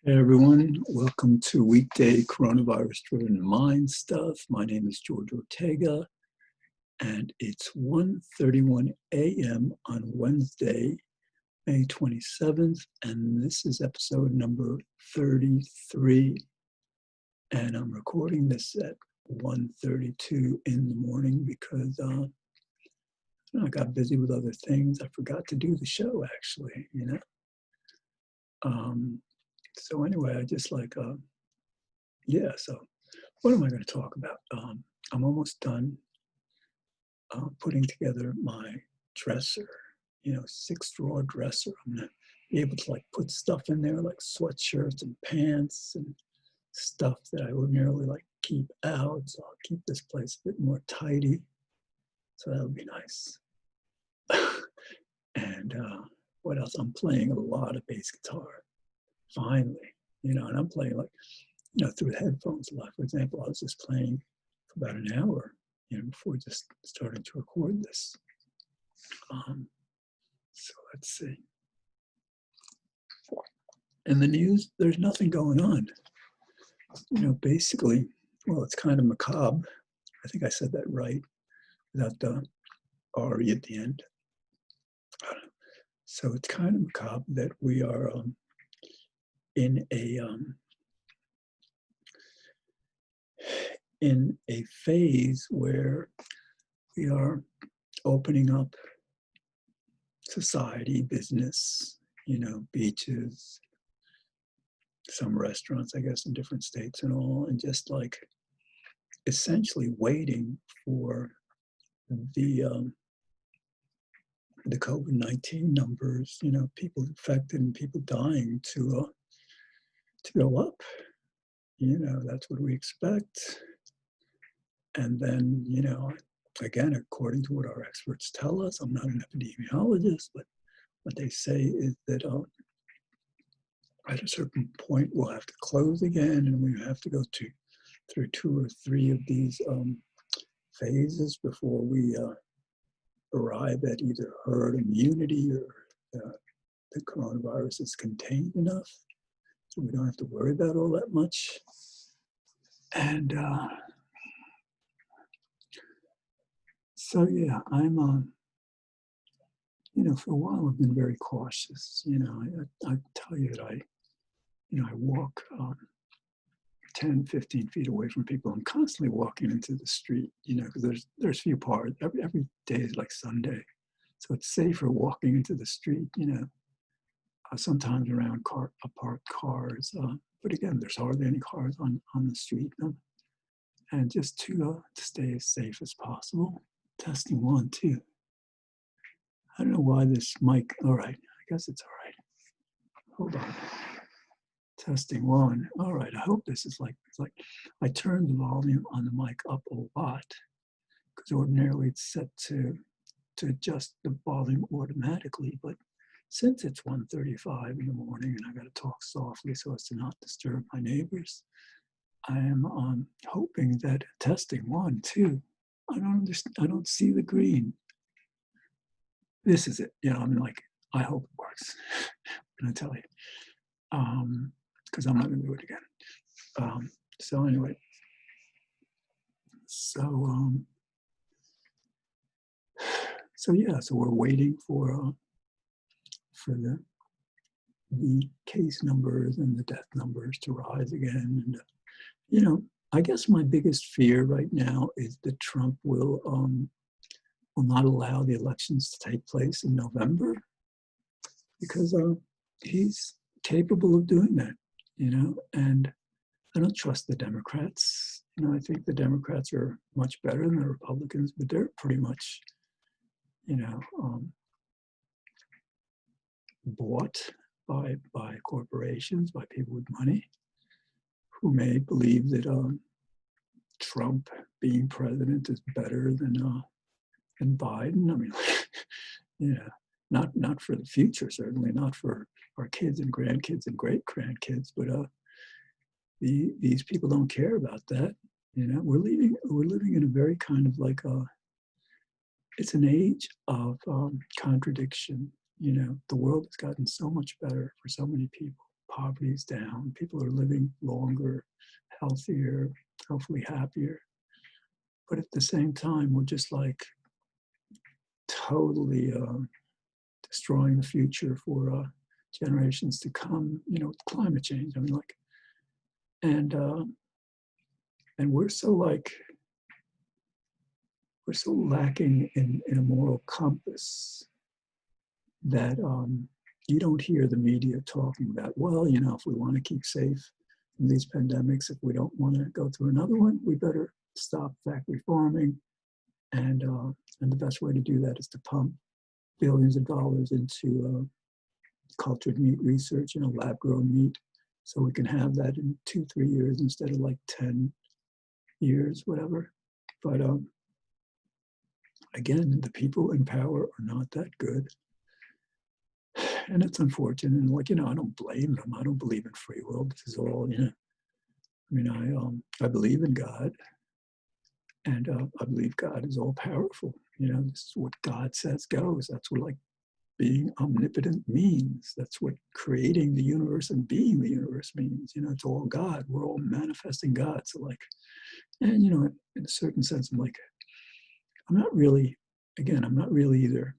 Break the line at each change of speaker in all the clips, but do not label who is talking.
Hey everyone, welcome to weekday coronavirus-driven mind stuff. My name is George Ortega, and it's 1:31 a.m. on Wednesday, May 27th, and this is episode number 33. And I'm recording this at 1:32 in the morning because I got busy with other things. I forgot to do the show, actually, So anyway, I just so what am I going to talk about? I'm almost done putting together my dresser, 6-drawer dresser. I'm going to be able to put stuff in there like sweatshirts and pants and stuff that I ordinarily keep out. So I'll keep this place a bit more tidy. So that'll be nice. And what else? I'm playing a lot of bass guitar, finally, and I'm playing through the headphones a lot. For example, I was just playing for about an hour, before just starting to record this. So let's see. In the news, there's nothing going on. Basically, well, it's kind of macabre. I think I said that right, without the R-E at the end. So it's kind of macabre that we are in a phase where we are opening up society, business, beaches, some restaurants, I guess, in different states and all, and just essentially waiting for the COVID-19 numbers, people infected and people dying to go up. That's what we expect. And then, again, according to what our experts tell us, I'm not an epidemiologist, but what they say is that at a certain point, we'll have to close again, and we have to go through 2 or 3 of these phases before we arrive at either herd immunity or the coronavirus is contained enough, so we don't have to worry about all that much. And so, yeah, I'm, for a while I've been very cautious. I tell you that I walk 10, 15 feet away from people. I'm constantly walking into the street, because there's few parts. Every day is like Sunday. So it's safer walking into the street, sometimes around parked cars. But again, there's hardly any cars on the street. And just to stay as safe as possible. Testing 1, 2. I don't know why this mic, all right, I guess it's all right. Hold on. Testing 1. All right, I hope this is I turned the volume on the mic up a lot because ordinarily it's set to adjust the volume automatically. But since it's 1:35 in the morning and I got to talk softly so as to not disturb my neighbors, I am hoping that testing 1, 2. I don't understand. I don't see the green. This is it. I hope it works. I'm going to tell you. Because I'm not going to do it again. So anyway, so we're waiting for the case numbers and the death numbers to rise again. And I guess my biggest fear right now is that Trump will not allow the elections to take place in November, because he's capable of doing that. And I don't trust the Democrats. I think the Democrats are much better than the Republicans, but they're pretty much, bought by corporations, by people with money, who may believe that Trump being president is better than Biden. I mean, not for the future, certainly not for our kids and grandkids and great-grandkids, but these people don't care about that. We're living in a very kind of it's an age of contradiction. The world has gotten so much better for so many people. poverty is down. People are living longer, healthier, hopefully happier. But at the same time, we're just like totally destroying the future for generations to come. You know, with climate change. I mean, like, and we're so like we're so lacking in a moral compass that you don't hear the media talking about, well, you know, if we want to keep safe from these pandemics, if we don't want to go through another one, we better stop factory farming. And the best way to do that is to pump billions of dollars into cultured meat research, you know, lab-grown meat, so we can have that in 2-3 years instead of like 10 years, whatever. But again, the people in power are not that good. And it's unfortunate. And like, you know, I don't blame them. I don't believe in free will. This is all, you know, I mean, I believe in God, and I believe God is all powerful. You know, this is what God says goes. That's what like being omnipotent means. That's what creating the universe and being the universe means. You know, it's all God. We're all manifesting God. So like, and you know, in a certain sense, I'm like, I'm not really either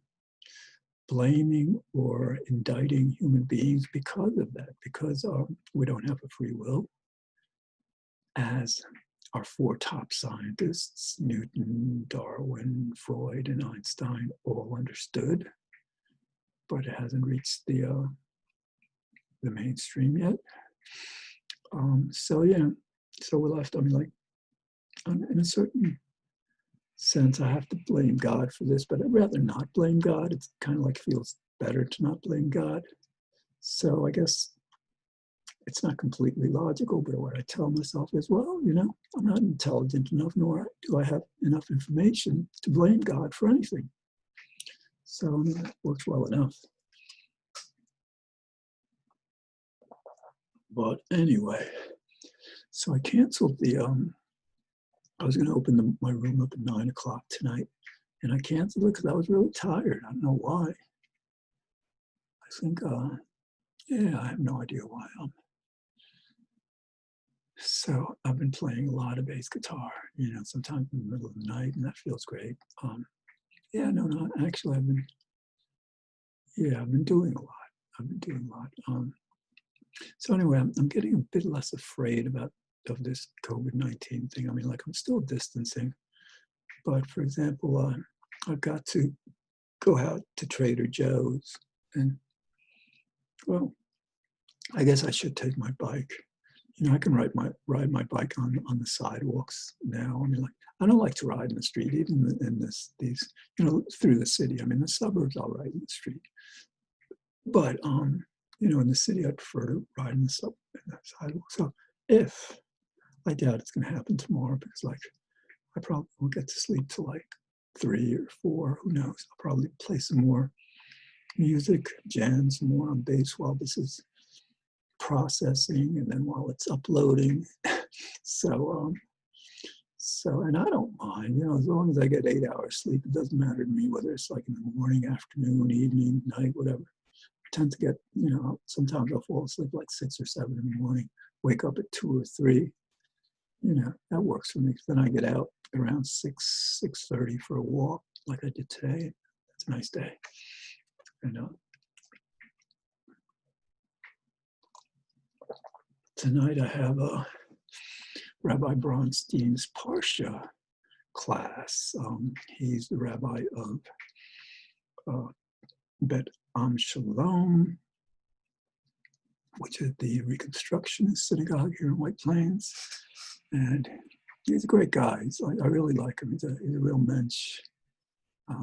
blaming or indicting human beings because of that, because we don't have a free will, as our four top scientists, Newton, Darwin, Freud, and Einstein, all understood, but it hasn't reached the mainstream yet. So yeah, so we're left, I mean, like, in a certain sense, I have to blame God for this, but I'd rather not blame God. It's kind of like feels better to not blame God. So I guess it's not completely logical, but what I tell myself is, well, you know, I'm not intelligent enough, nor do I have enough information to blame God for anything. So I mean, that works well enough. But anyway, so I canceled I was going to open my room up at 9 o'clock tonight, and I canceled it because I was really tired. I don't know why. I think, yeah, I have no idea why. So I've been playing a lot of bass guitar, you know, sometimes in the middle of the night, and that feels great. Yeah, no, actually, I've been doing a lot. I've been doing a lot. So anyway, I'm getting a bit less afraid of this COVID-19 thing. I mean, like, I'm still distancing, but for example, I've got to go out to Trader Joe's, and well, I guess I should take my bike. You know, I can ride my bike on the sidewalks now. I mean, like, I don't like to ride in the street, even in these, you know, through the city. I mean, the suburbs I'll ride in the street, but you know, in the city I prefer to ride in the sidewalk. So if I doubt it's going to happen tomorrow, because like I probably won't get to sleep till like 3 or 4. Who knows? I'll probably play some more music, jam some more on bass while this is processing, and then while it's uploading. So and I don't mind, you know, as long as I get 8 hours sleep. It doesn't matter to me whether it's like in the morning, afternoon, evening, night, whatever. I tend to get, you know, sometimes I'll fall asleep like 6 or 7 in the morning, wake up at 2 or 3. You know, that works for me. Then I get out around 6:30 for a walk, like I did today. It's a nice day. And tonight I have Rabbi Bronstein's Parsha class. He's the rabbi of Bet Am Shalom, which is the Reconstructionist synagogue here in White Plains. And he's a great guy. I really like him. He's a real mensch.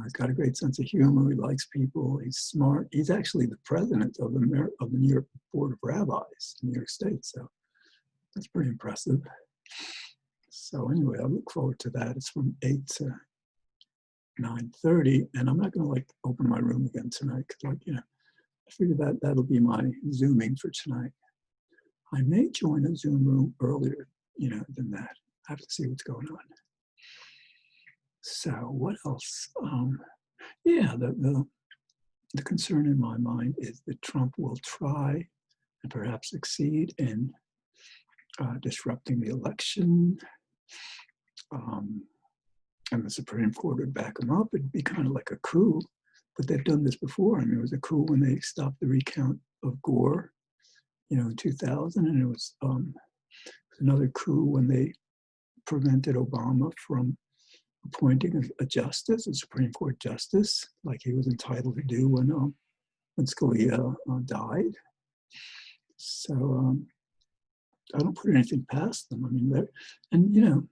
He's got a great sense of humor. He likes people. He's smart. He's actually the president of the New York Board of Rabbis in New York State. So that's pretty impressive. So anyway, I look forward to that. It's from 8 to 9:30, and I'm not going to like open my room again tonight because, like, you know, I figure that'll be my Zooming for tonight. I may join a Zoom room earlier, you know, than that. I have to see what's going on. So what else? Yeah, the concern in my mind is that Trump will try and perhaps succeed in disrupting the election. And the Supreme Court would back them up. It'd be kind of like a coup, but they've done this before. I mean, it was a coup when they stopped the recount of Gore, in 2000, and it was another coup when they prevented Obama from appointing a justice, a Supreme Court justice, like he was entitled to do when Scalia died. So I don't put anything past them. I mean,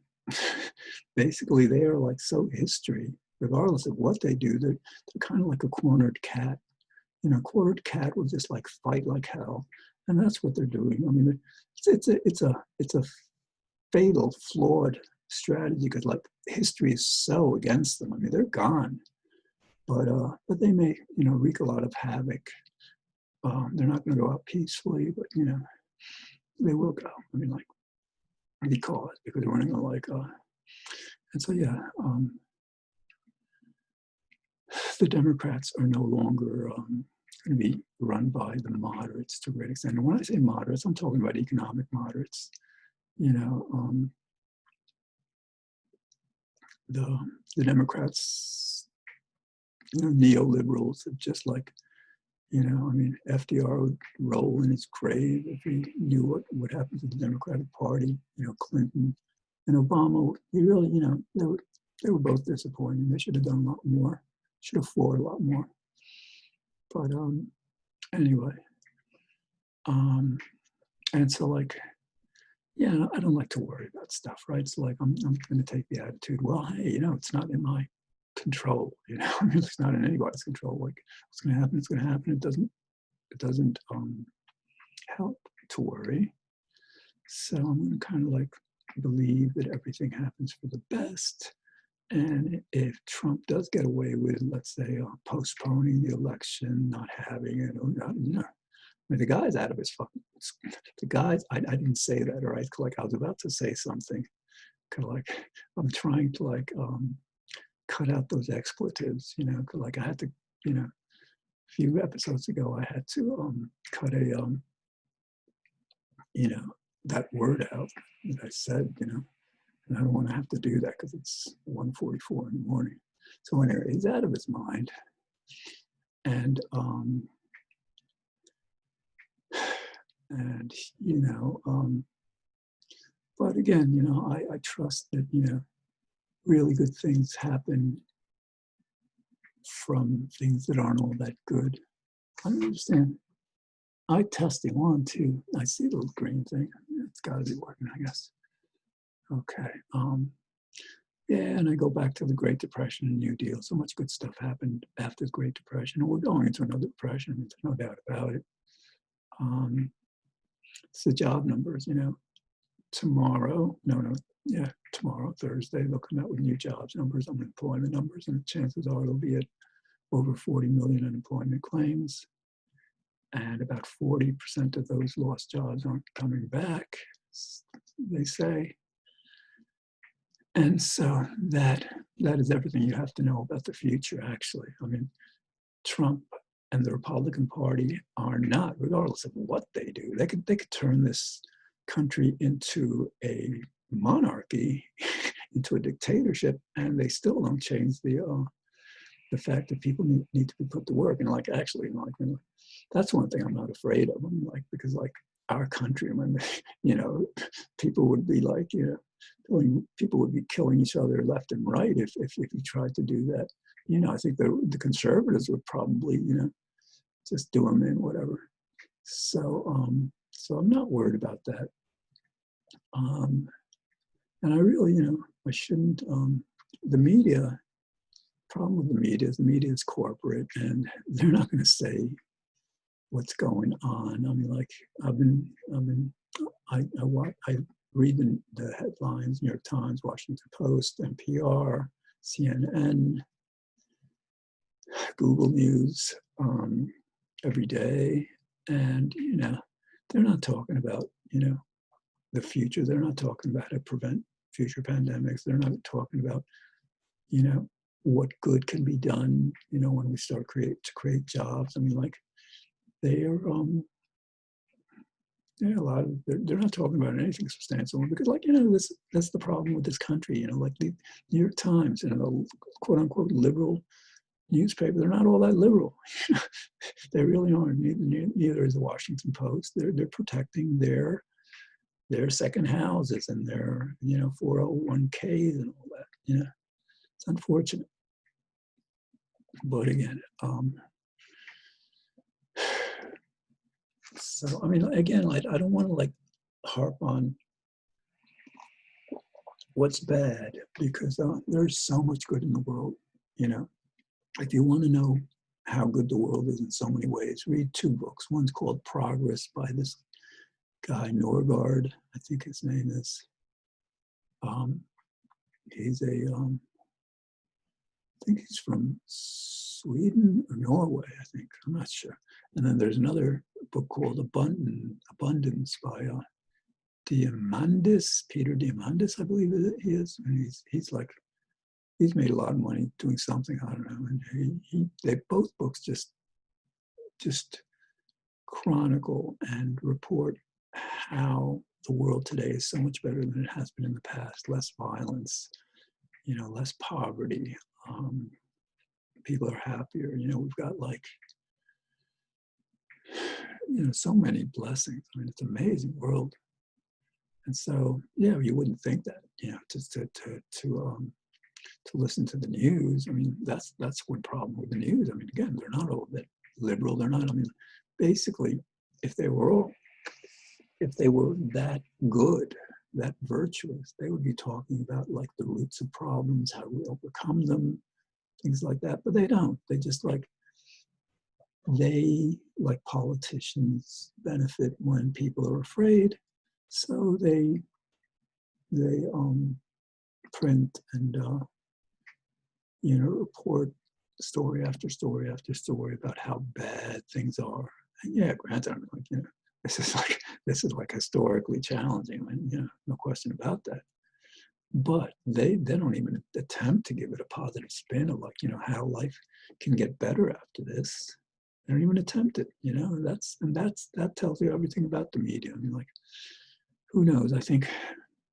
basically they are like so history, regardless of what they do. They're kind of like a cornered cat. Cornered cat will just like fight like hell, and that's what they're doing. I mean, it's a fatal, flawed strategy because like history is so against them. I mean, they're gone, but they may wreak a lot of havoc. They're not going to go out peacefully, but they will go. I mean, like because they're running like and so yeah. The Democrats are no longer going to be run by the moderates to a great extent. And when I say moderates, I'm talking about economic moderates. The Democrats, neoliberals have just like, I mean, FDR would roll in his grave if he knew what happened to the Democratic Party. Clinton and Obama, he really, they were both disappointing. They should have done a lot more. Should have fought a lot more. But anyway, and so like, yeah, I don't like to worry about stuff, right? So like, I'm going to take the attitude, well, hey, it's not in my control. I mean, it's not in anybody's control. Like, what's going to happen? It's going to happen. It doesn't help to worry. So I'm going to kind of like believe that everything happens for the best. And if Trump does get away with, let's say, postponing the election, not having it, or not, I mean, the guy's out of his fucking. The guy's. I didn't say that, right? Like I was about to say something. Kind of like I'm trying to like cut out those expletives, Cause like I had to, a few episodes ago, I had to cut a that word out that I said, and I don't want to have to do that because it's 1:44 in the morning. So anyway, he's out of his mind. And but again, I trust that, really good things happen from things that aren't all that good. I don't understand. Testing 1, 2. I see the little green thing. It's got to be working, I guess. Okay. Yeah, and I go back to the Great Depression and New Deal. So much good stuff happened after the Great Depression, and we're going into another depression. There's no doubt about it. It's the job numbers, tomorrow, tomorrow, Thursday, they'll come out with new jobs numbers, unemployment numbers, and chances are they'll be at over 40 million unemployment claims. And about 40% of those lost jobs aren't coming back, they say. And so that is everything you have to know about the future, actually. I mean, Trump and the Republican Party are not, regardless of what they do, they could turn this country into a monarchy, into a dictatorship, and they still don't change the fact that people need to be put to work. And like, actually, like, that's one thing I'm not afraid of. I mean, like, because like our country, when people would be like, people would be killing each other left and right if you tried to do that. I think the conservatives would probably, just do them in, whatever. So, so I'm not worried about that. And I really, I shouldn't, the media, problem with the media is corporate, and they're not going to say what's going on. I mean, like, I read the headlines, New York Times, Washington Post, NPR, CNN, Google News, every day. And, they're not talking about, the future. They're not talking about how to prevent future pandemics. They're not talking about, what good can be done, when we start to create jobs. I mean, like, they are, Yeah, a lot of they're not talking about anything substantial because, like, that's the problem with this country. Like the New York Times, the quote unquote liberal newspaper, they're not all that liberal. They really aren't. Neither is the Washington Post. They're protecting their second houses and their 401ks and all that. It's unfortunate, but again, so I mean, again, like I don't want to like harp on what's bad because there's so much good in the world. You know, if you want to know how good the world is in so many ways, read two books. One's called Progress by this guy Norgard, I think his name is. He's I think he's from Sweden or Norway, I think. I'm not sure. And then there's another book called Abundance by Peter Diamandis, I believe he is. And he's made a lot of money doing something, I don't know. And they both books just chronicle and report how the world today is so much better than it has been in the past. Less violence, less poverty. People are happier. We've got like, so many blessings. I mean, it's an amazing world. And so, yeah, you wouldn't think that, just to listen to the news. I mean, that's one problem with the news. I mean, again, they're not all that liberal. They're not. I mean, basically, if they were that good, that virtuous, they would be talking about like the roots of problems, how we overcome them, things like that. But they don't. They just like politicians benefit when people are afraid, so they print and report story after story after story about how bad things are. And yeah, granted, I'm like, this is like historically challenging, and no question about that. But they don't even attempt to give it a positive spin of like, how life can get better after this. They don't even attempt it, that tells you everything about the media. I mean, like, who knows? I think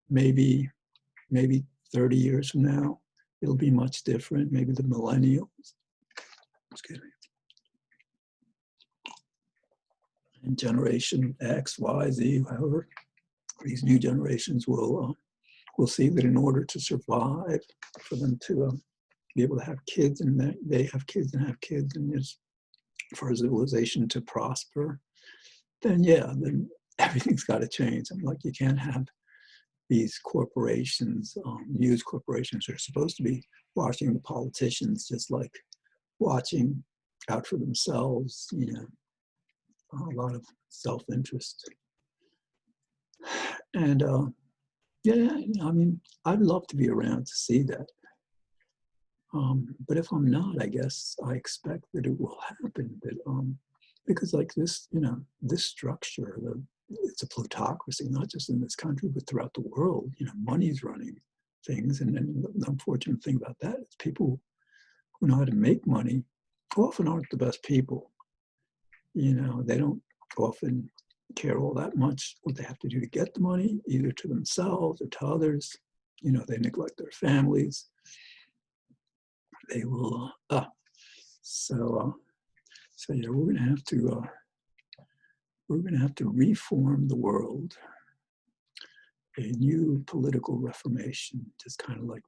maybe 30 years from now, it'll be much different. Maybe the millennials, excuse me, and generation X, Y, Z, however, these new generations will see that in order to survive, for them to be able to have kids, and that they have kids and have kids, and just for civilization to prosper, then everything's got to change. I'm like, you can't have these corporations, news corporations, are supposed to be watching the politicians just like watching out for themselves, a lot of self-interest. And I mean, I'd love to be around to see that. But if I'm not, I guess I expect that it will happen. That because like this, this structure, it's a plutocracy, not just in this country, but throughout the world. Money's running things. And the unfortunate thing about that is people who know how to make money often aren't the best people. They don't often care all that much what they have to do to get the money, either to themselves or to others. They neglect their families. They will, so yeah, we're gonna have to reform the world, a new political reformation, just kind of like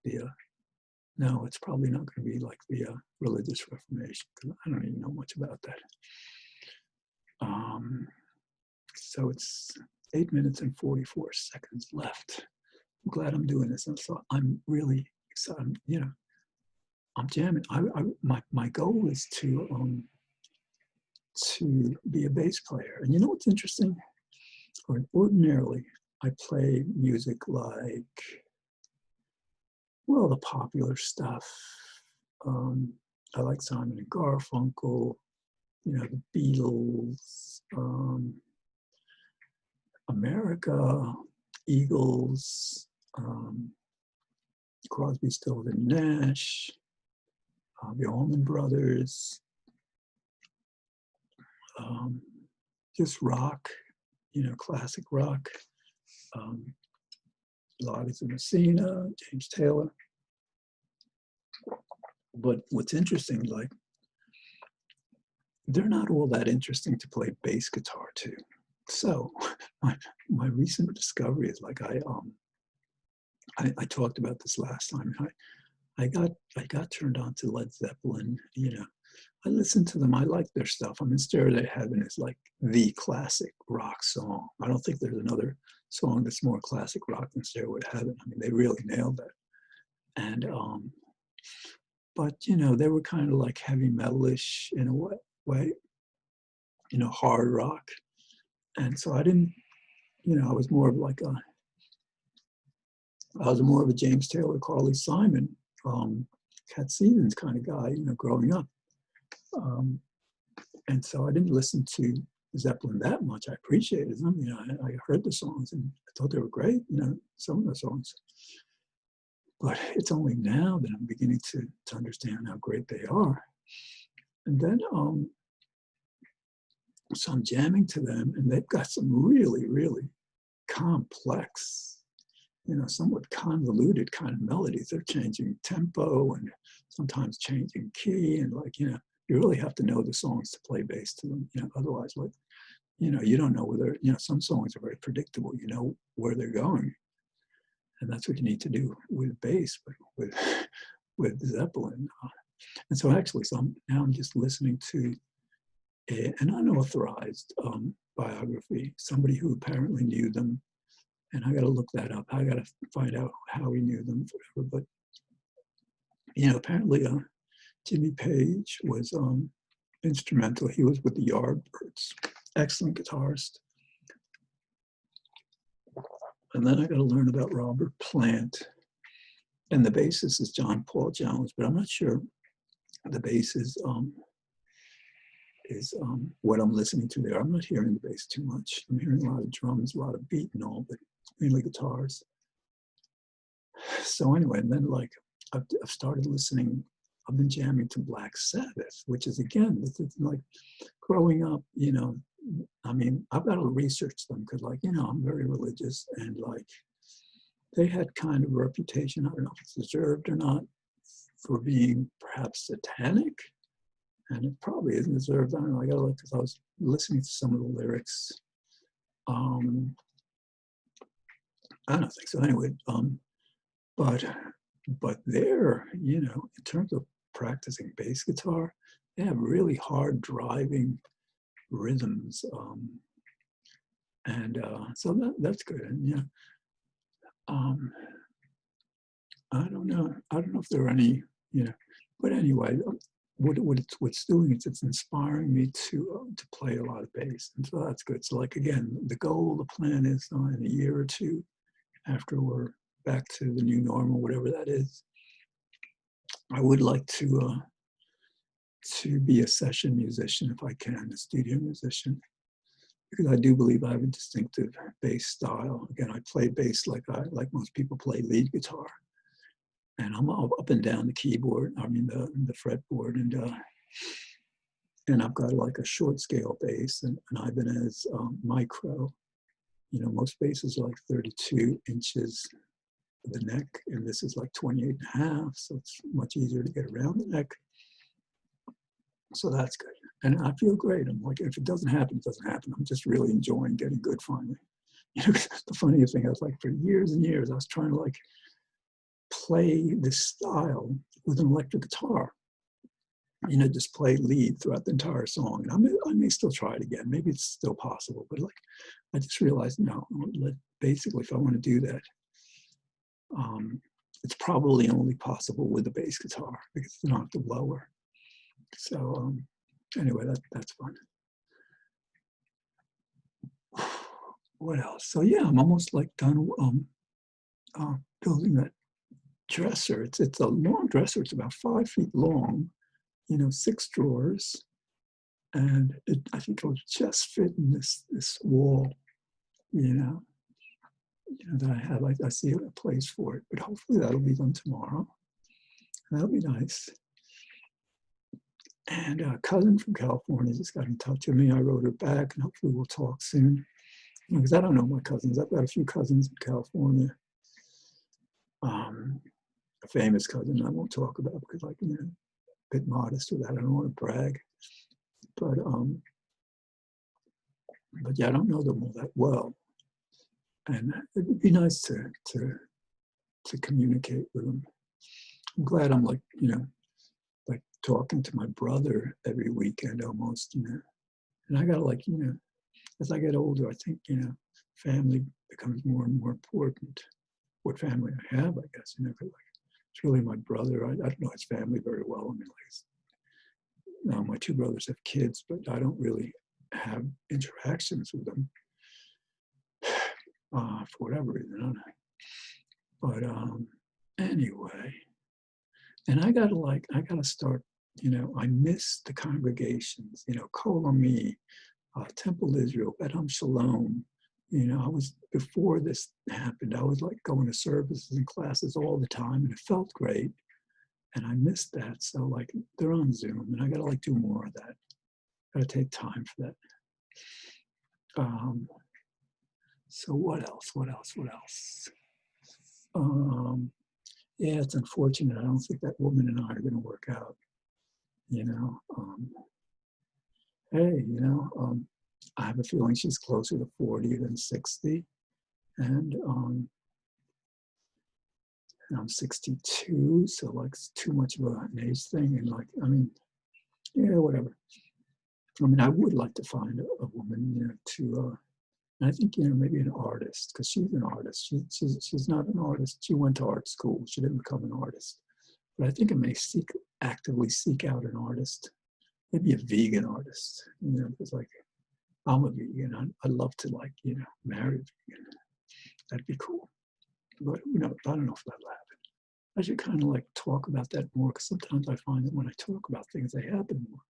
no, it's probably not going to be like the religious reformation, because I don't even know much about that. So it's 8 minutes and 44 seconds left. I'm glad I'm doing this. And so I'm really excited. I'm jamming. My goal is to be a bass player. And you know what's interesting? Ordinarily, I play music like, well, the popular stuff. I like Simon and Garfunkel, the Beatles, America, Eagles, Crosby, Stills and Nash, the Allman Brothers, just rock, classic rock, Lotties of Messina, James Taylor. But what's interesting, like, they're not all that interesting to play bass guitar to. So my recent discovery is like I talked about this last time. I got turned on to Led Zeppelin. I listen to them. I like their stuff. I mean, Stairway to Heaven is like the classic rock song. I don't think there's another song that's more classic rock than Stairway to Heaven. I mean, they really nailed it. And but they were kind of like heavy metalish in a way, hard rock. And so I didn't, I was more of a James Taylor, Carly Simon, Cat Stevens kind of guy, growing up. And so I didn't listen to Zeppelin that much. I appreciated them. I heard the songs and I thought they were great, some of the songs. But it's only now that I'm beginning to understand how great they are. And then, so I'm jamming to them, and they've got some really, really complex, somewhat convoluted kind of melodies. They're changing tempo and sometimes changing key, and you really have to know the songs to play bass to them. Otherwise, you don't know whether, some songs are very predictable. You know where they're going. And that's what you need to do with bass, but with Zeppelin. And so actually, now I'm just listening to an unauthorized biography, somebody who apparently knew them. And I got to look that up. I got to find out how he knew them, whatever. But, apparently Jimmy Page was instrumental. He was with the Yardbirds, excellent guitarist. And then I got to learn about Robert Plant. And the bassist is John Paul Jones, but I'm not sure the bass is what I'm listening to there. I'm not hearing the bass too much. I'm hearing a lot of drums, a lot of beat and all, but mainly guitars. So anyway, and then I've started listening. I've been jamming to Black Sabbath, which is again, it's like growing up, I mean, I've got to research them because I'm very religious, and they had kind of a reputation, I don't know if it's deserved or not, for being perhaps satanic. And it probably isn't deserved. I don't know, I got to look because I was listening to some of the lyrics. I don't think so. Anyway, but they're, in terms of practicing bass guitar, they have really hard driving rhythms. So that's good. And I don't know if there are any, but anyway, what's doing is it's inspiring me to play a lot of bass, and so that's good. So again, the plan is in a year or two, after we're back to the new normal, whatever that is, I would like to be a session musician if I can, a studio musician, because I do believe I have a distinctive bass style. Again, I play bass like most people play lead guitar. And I'm up and down the keyboard, the fretboard, and I've got a short scale bass and an Ibanez micro. Most basses are 32 inches the neck, and this is 28 and a half, so it's much easier to get around the neck. So that's good. And I feel great. I'm if it doesn't happen, it doesn't happen. I'm just really enjoying getting good finally. The funniest thing, I was for years and years, I was trying to play this style with an electric guitar, just play lead throughout the entire song. And I may still try it again. Maybe it's still possible, but I just realized, no, basically, if I want to do that, it's probably only possible with a bass guitar because it's not the lower. So anyway, that's fun. What else? So yeah, I'm almost done building that dresser. It's a long dresser. It's about 5 feet long, 6 drawers, and I think it'll just fit in this wall, that I have. I see a place for it, but hopefully that'll be done tomorrow. That'll be nice. And a cousin from California just got in touch with me. I wrote her back, and hopefully we'll talk soon. Because I don't know my cousins. I've got a few cousins in California. A famous cousin I won't talk about because, like, you know, a bit modest with that. I don't want to brag, but yeah, I don't know them all that well, and it would be nice to communicate with them. I'm glad I'm, like, you know, like talking to my brother every weekend almost, you know. And I gotta, like, you know, as I get older, I think, you know, family becomes more and more important. What family I have, I guess, you know, 'cause, like, it's really my brother. I don't know his family very well. I mean, like, my two brothers have kids, but I don't really have interactions with them for whatever reason. I don't know. But anyway, and I gotta start, you know, I miss the congregations, you know, Kol Ami, Temple Israel, Bethlehem Shalom. You know, I was, before this happened, I was like going to services and classes all the time, and it felt great. And I missed that. So, like, they're on Zoom, and I gotta, like, do more of that. Gotta take time for that. So what else? What else? What else? Yeah, it's unfortunate. I don't think that woman and I are going to work out. You know, hey, you know, I have a feeling she's closer to 40 than 60, and I'm 62, so, like, it's too much of an age thing. And, like, I mean, yeah, whatever. I mean, I would like to find a woman, you know, to. And I think, you know, maybe an artist, because she's an artist. She's not an artist. She went to art school. She didn't become an artist. But I think I may actively seek out an artist, maybe a vegan artist, you know, because, like, I'm a vegan. I'd love to, like, you know, marry a vegan. That'd be cool. But, you know, I don't know if that'll happen. I should kind of, like, talk about that more, because sometimes I find that when I talk about things, they happen more.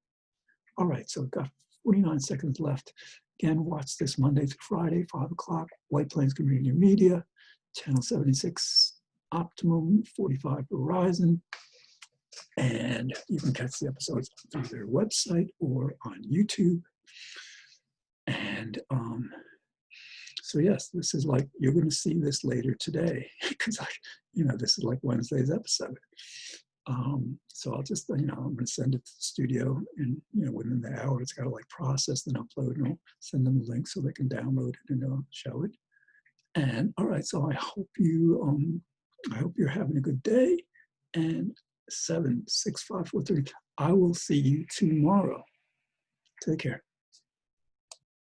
All right, so I've got 49 seconds left. Again, watch this Monday through Friday, 5 o'clock, White Plains Community Media, Channel 76, Optimum, 45 Verizon. And you can catch the episodes through their website or on YouTube. And so, yes, this is like, you're going to see this later today, because, you know, this is like Wednesday's episode. So I'll just, you know, I'm going to send it to the studio, and, you know, within the hour, it's got to, like, process and upload, and I'll send them a link so they can download it and show it. And all right, so I hope you're having a good day. And 7, 6, 5, 4, 3. I will see you tomorrow. Take care.